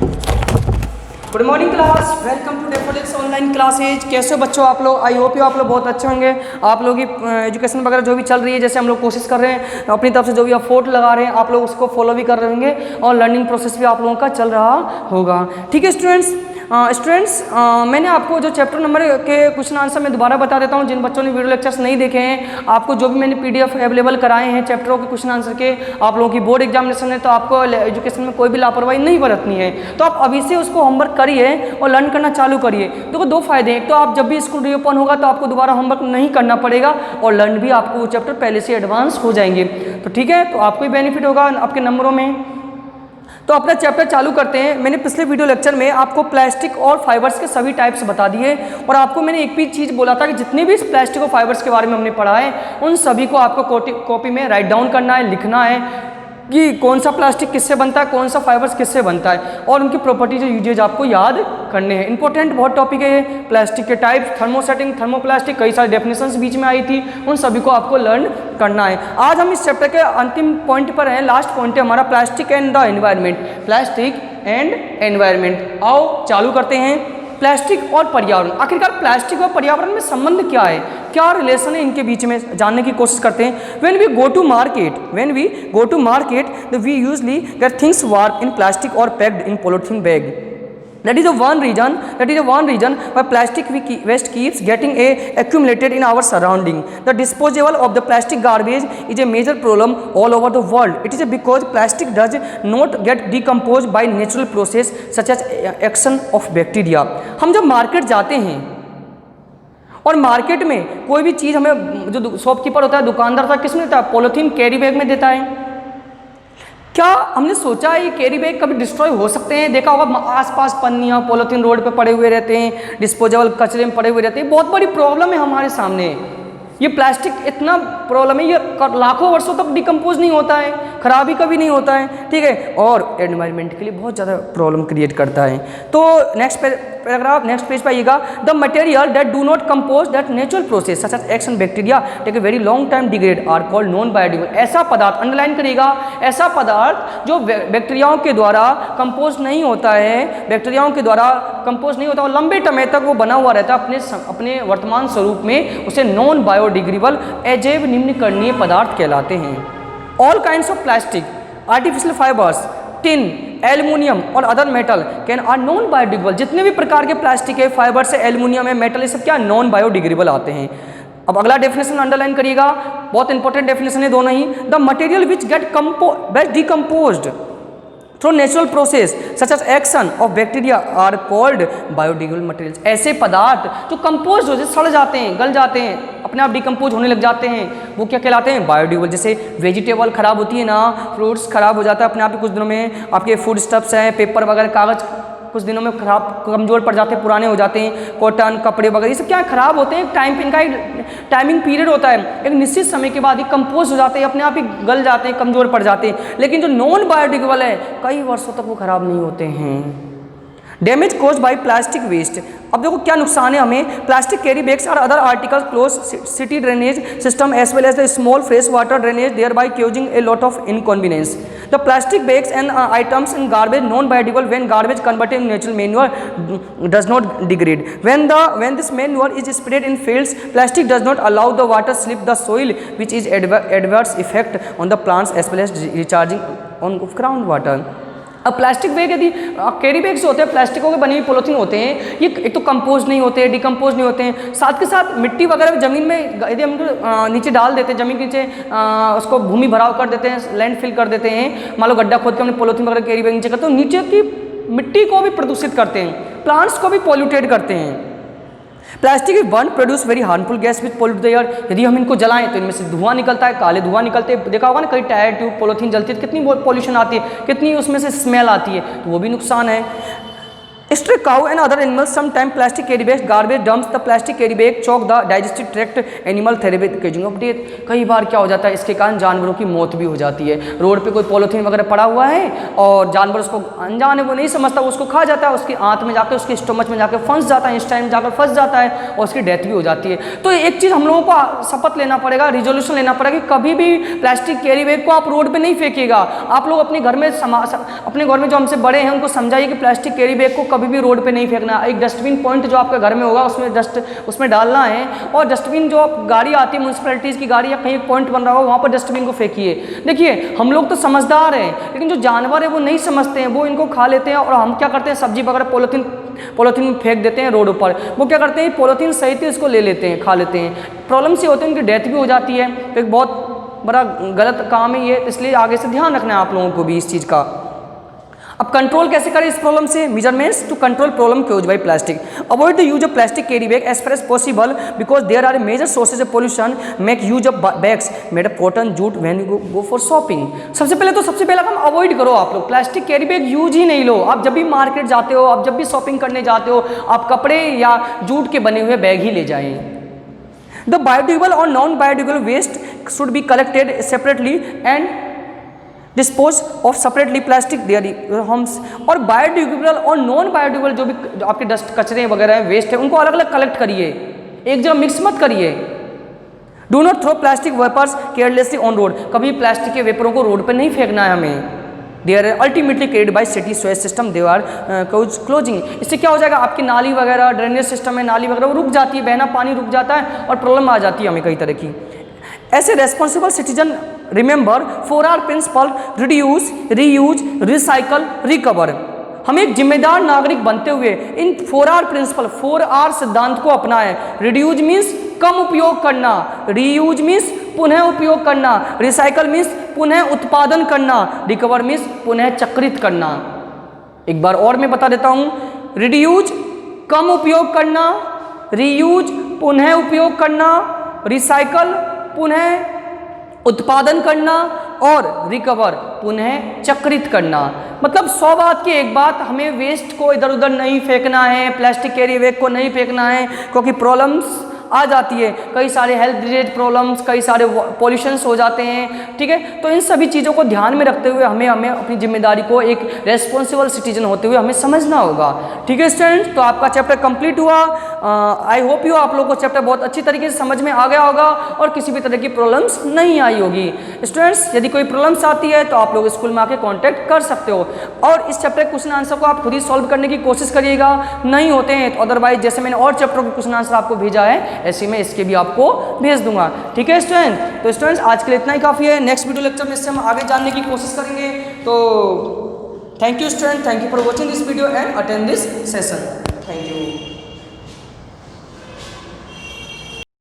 Good morning class, welcome to Daffodils online classes. कैसे हो बच्चों आप लोग? आई होप यू आप लोग बहुत अच्छे होंगे। आप लोगों की एजुकेशन वगैरह जो भी चल रही है, जैसे हम लोग कोशिश कर रहे हैं अपनी तरफ से जो भी एफर्ट लगा रहे हैं, आप लोग उसको फॉलो भी कर रहे होंगे और लर्निंग प्रोसेस भी आप लोगों का चल रहा होगा। ठीक है स्टूडेंट्स, मैंने आपको जो चैप्टर नंबर के क्वेश्चन आंसर मैं दोबारा बता देता हूँ। जिन बच्चों ने वीडियो लेक्चर्स नहीं देखे हैं, आपको जो भी मैंने पीडीएफ अवेलेबल कराए हैं चैप्टरों के क्वेश्चन आंसर के, आप लोगों की बोर्ड एग्जामिनेशन है तो आपको एजुकेशन में कोई भी लापरवाही नहीं बरतनी है। तो आप अभी से उसको होमवर्क करिए और लर्न करना चालू करिए। देखो दो फायदे हैं, एक तो आप जब भी स्कूल रीओपन होगा तो आपको दोबारा होमवर्क नहीं करना पड़ेगा और लर्न भी आपको वो चैप्टर पहले से एडवांस हो जाएंगे। तो ठीक है, तो आपको ही बेनिफिट होगा आपके नंबरों में। तो अपना चैप्टर चालू करते हैं। मैंने पिछले वीडियो लेक्चर में आपको प्लास्टिक और फाइबर्स के सभी टाइप्स बता दिए और आपको मैंने एक भी चीज़ बोला था कि जितने भी प्लास्टिक और फाइबर्स के बारे में हमने पढ़ा है उन सभी को आपको कॉपी में राइट डाउन करना है, लिखना है कि कौन सा प्लास्टिक किससे बनता है, कौन सा फाइबर्स किससे बनता है और उनकी प्रॉपर्टीज और यूजेज आपको याद करने हैं। इंपॉर्टेंट बहुत टॉपिक है ये। प्लास्टिक के टाइप, थर्मोसेटिंग, थर्मोप्लास्टिक, कई सारी डेफिनेशंस बीच में आई थी, उन सभी को आपको लर्न करना है। आज हम इस चैप्टर के अंतिम पॉइंट पर हैं। लास्ट पॉइंट है हमारा plastic and the environment. Plastic and environment, आओ चालू करते हैं। प्लास्टिक और पर्यावरण, आखिरकार प्लास्टिक और पर्यावरण में संबंध क्या है, क्या रिलेशन है इनके बीच में, जानने की कोशिश करते हैं। When we go to market, we usually get things wrapped in plastic or packed in polythene bag. That is the one reason why plastic waste keeps getting accumulated in our surrounding. The disposal of the plastic garbage is a major problem all over the world. It is because plastic does not get decomposed by natural process such as action of bacteria. हम जब market जाते हैं और market में कोई भी चीज़ हमें जो शॉपकीपर होता है, दुकानदार होता है, किस में देता है? पॉलीथीन कैरी बैग में देता है। क्या हमने सोचा है ये कैरी बैग कभी डिस्ट्रॉय हो सकते हैं? देखा होगा आसपास पन्नियाँ पॉलीथीन रोड पे पड़े हुए रहते हैं, डिस्पोजेबल कचरे में पड़े हुए रहते हैं। बहुत बड़ी प्रॉब्लम है हमारे सामने। ये प्लास्टिक इतना प्रॉब्लम है, ये लाखों वर्षों तक डिकम्पोज नहीं होता है, खराबी कभी नहीं होता है, ठीक है, और एनवायरनमेंट के लिए बहुत ज़्यादा प्रॉब्लम क्रिएट करता है। तो नेक्स्ट पैराग्राफ, नेक्स्ट पेज पे आइएगा। The material that do not compose that natural process such as action bacteria take a very long time degrade are called non biodegradable. ऐसा पदार्थ, अंडरलाइन करिएगा, ऐसा पदार्थ जो बैक्टीरियाओं के द्वारा कंपोज नहीं होता है, बैक्टीरियाओं के द्वारा कंपोज नहीं होता और लंबे समय तक वो बना हुआ रहता है अपने वर्तमान स्वरूप में, उसे नॉन बायोडिग्रेडेबल अजैव निम्नकरणीय पदार्थ कहलाते हैं। All kinds of plastic, artificial fibres, tin, aluminium और other metal can are non biodegradable. जितने भी प्रकार के प्लास्टिक है, फाइबर से एल्युमिनियम है, मेटल, ये सब क्या नॉन बायोडिग्रेडेबल आते हैं। अब अगला डेफिनेशन अंडरलाइन करिएगा, बहुत इंपॉर्टेंट डेफिनेशन है दोनों ही। The material which get decomposed through natural process such as action of bacteria are called biodegradable materials. ऐसे पदार्थ जो कंपोज हो, सड़ जाते हैं, गल जाते हैं, अपने आप डिकम्पोज होने लग जाते हैं, वो क्या कहलाते हैं? बायोडिग्रेडेबल। जैसे वेजिटेबल खराब होती है ना, फ्रूट्स खराब हो जाता है अपने आप ही कुछ दिनों में, आपके फूड स्टफ्स हैं, पेपर वगैरह, कागज़ कुछ दिनों में खराब, कमज़ोर पड़ जाते हैं, पुराने हो जाते हैं, कॉटन, कपड़े वगैरह, ये सब क्या खराब होते हैं। टाइम, इनका एक टाइमिंग पीरियड होता है, एक निश्चित समय के बाद ये कंपोज हो जाते हैं, अपने आप ही गल जाते हैं, कमज़ोर पड़ जाते हैं। लेकिन जो नॉन बायोडिग्रेडेबल है, कई वर्षों तक वो खराब नहीं होते हैं। Damage cause by plastic waste. अब देखो क्या नुकसान है हमें। Plastic carry bags are other articles close city drainage system as well as the small fresh water drainage thereby causing a lot of inconvenience. The plastic bags and items in garbage non biodegradable when garbage converted in natural manure does not degrade. When this manure is spread in fields, plastic does not allow the water slip the soil, which is adverse effect on the plants as well as recharging on groundwater. अब plastic bag, यदि carry bags होते हैं प्लास्टिकों के बने हुए polythene होते हैं, ये एक तो कंपोज नहीं होते, डिकम्पोज नहीं होते हैं, साथ के साथ मिट्टी वगैरह ज़मीन में यदि हम नीचे डाल देते हैं, ज़मीन के नीचे उसको भूमि भराव कर देते हैं, लैंड फिल कर देते हैं, मान लो गड्ढा खोद के हमने पॉलीथीन वगैरह कैरी बैग नीचे करते हैं, नीचे की मिट्टी को भी प्रदूषित करते हैं, प्लांट्स को भी पॉल्यूटेड करते हैं। Plastic is burn produce very harmful gas which pollute the air. यदि हम इनको जलाएं तो इनमें से धुआं निकलता है, काले धुआं निकलते हैं। देखा होगा ना, कई टायर ट्यूब पॉलीथीन जलती है, कितनी पॉल्यूशन आती है, कितनी उसमें से स्मेल आती है, तो वो भी नुकसान है। Stray cow and other animals sometimes plastic carry bags garbage dumps the plastic carry bag choke the digestive tract animal therapy causing of death। कई बार क्या हो जाता है, इसके कारण जानवरों की मौत भी हो जाती है। रोड पे कोई पॉलीथीन वगैरह पड़ा हुआ है और जानवर उसको अनजान है, वो नहीं समझता, वो उसको खा जाता है, उसकी आंत में जाकर, उसके स्टमच में जाकर फंस जाता है, इंस्टाइन में जाकर फंस जाता है और उसकी डेथ भी हो जाती है। तो एक चीज़ हम लोगों को शपथ लेना पड़ेगा, रिजोल्यूशन लेना पड़ेगा कि कभी भी प्लास्टिक कैरी बैग को आप रोड पर नहीं फेंकिएगा। आप लोग अपने घर में अपने घर में जो हमसे बड़े हैं उनको समझाइए कि प्लास्टिक कैरी बैग को कभी भी रोड पे नहीं फेंकना। एक डस्टबिन पॉइंट जो आपके घर में होगा उसमें डालना है, और डस्टबिन जो गाड़ी आती है म्यूनसिपैलिटीज़ की गाड़ी या कहीं पॉइंट बन रहा हो वहाँ पर डस्टबिन को फेंकिए। देखिए हम लोग तो समझदार हैं, लेकिन जो जानवर है वो नहीं समझते हैं, वो इनको खा लेते हैं। और हम क्या करते हैं, सब्जी वगैरह पॉलीथीन में फेंक देते हैं रोड पर। वो क्या करते हैं, पॉलीथीन सहित इसको ले लेते हैं, खा लेते हैं। प्रॉब्लम से होते हैं, उनकी डेथ भी हो जाती है। तो एक बहुत बड़ा गलत काम है ये, इसलिए आगे से ध्यान रखना है आप लोगों को भी इस चीज़ का। अब कंट्रोल कैसे करें इस प्रॉब्लम से? Measurements to control problem caused by plastic. Avoid the use of plastic carry bag as far as possible because there are major sources of pollution. Make use of bags made of cotton jute when you go for shopping. सबसे पहले काम avoid करो आप लोग, plastic carry bag use ही नहीं लो। आप जब भी मार्केट जाते हो, आप जब भी शॉपिंग करने जाते हो, आप कपड़े या जूट के बने हुए बैग ही ले जाएं। The biodegradable or non-biodegradable waste should be collected separately and disposed of separately. Plastic their homes और बायोडिग्रेडेबल और नॉन बायोडिग्रेडेबल जो भी आपके डस्ट कचरे वगैरह है, वेस्ट है, उनको अलग अलग कलेक्ट करिए, एक जगह मिक्स मत करिए। Do not throw plastic wrappers carelessly on road. कभी प्लास्टिक के वेपरों को रोड पर नहीं फेंकना है हमें। They are ultimately created by city sewage system, they are closing. इससे क्या हो जाएगा, आपकी नाली वगैरह, ड्रेनेज सिस्टम है, नाली वगैरह वो रुक जाती है, बहना पानी रुक जाता है और प्रॉब्लम आ जाती है हमें कई तरह की। ऐसे responsible citizen remember 4R principle, reduce, reuse, recycle, recover. हम एक जिम्मेदार नागरिक बनते हुए इन 4R प्रिंसिपल, 4R सिद्धांत को अपनाएं। रिड्यूज मीन्स कम उपयोग करना, रीयूज मीन्स पुनः उपयोग करना, रिसाइकल मीन्स पुनः उत्पादन करना, रिकवर मीन्स पुनः चक्रित करना। एक बार और मैं बता देता हूं, रिड्यूज कम उपयोग करना, रीयूज पुनः उपयोग करना, रिसाइकल पुनः उत्पादन करना और रिकवर पुनः चक्रित करना। मतलब 100 बात की एक बात, हमें वेस्ट को इधर उधर नहीं फेंकना है, प्लास्टिक कैरी बैग को नहीं फेंकना है, क्योंकि प्रॉब्लम्स आ जाती है, कई सारे हेल्थ रिलेटेड प्रॉब्लम्स, कई सारे पॉल्यूशंस हो जाते हैं। ठीक है, तो इन सभी चीज़ों को ध्यान में रखते हुए हमें अपनी जिम्मेदारी को एक रेस्पॉन्सिबल सिटीजन होते हुए हमें समझना होगा। ठीक है स्टूडेंट्स, तो आपका चैप्टर कंप्लीट हुआ। आई होप यू आप लोगों को चैप्टर बहुत अच्छी तरीके से समझ में आ गया होगा और किसी भी तरह की प्रॉब्लम्स नहीं आई होगी। स्टूडेंट्स, यदि कोई प्रॉब्लम्स आती है तो आप लोग स्कूल में आके कॉन्टैक्ट कर सकते हो, और इस चैप्टर के क्वेश्चन आंसर को आप खुद ही सॉल्व करने की कोशिश करिएगा। नहीं होते हैं तो अदरवाइज जैसे मैंने और चैप्टर के क्वेश्चन आंसर आपको भेजा है, ऐसे में इसके भी आपको भेज दूंगा। ठीक है स्टूडेंट, तो स्टूडेंट्स आज के लिए इतना ही काफ़ी है। नेक्स्ट वीडियो लेक्चर में इससे हम आगे जानने की कोशिश करेंगे। तो thank you student, thank you for watching this video and attend this session. Thank you.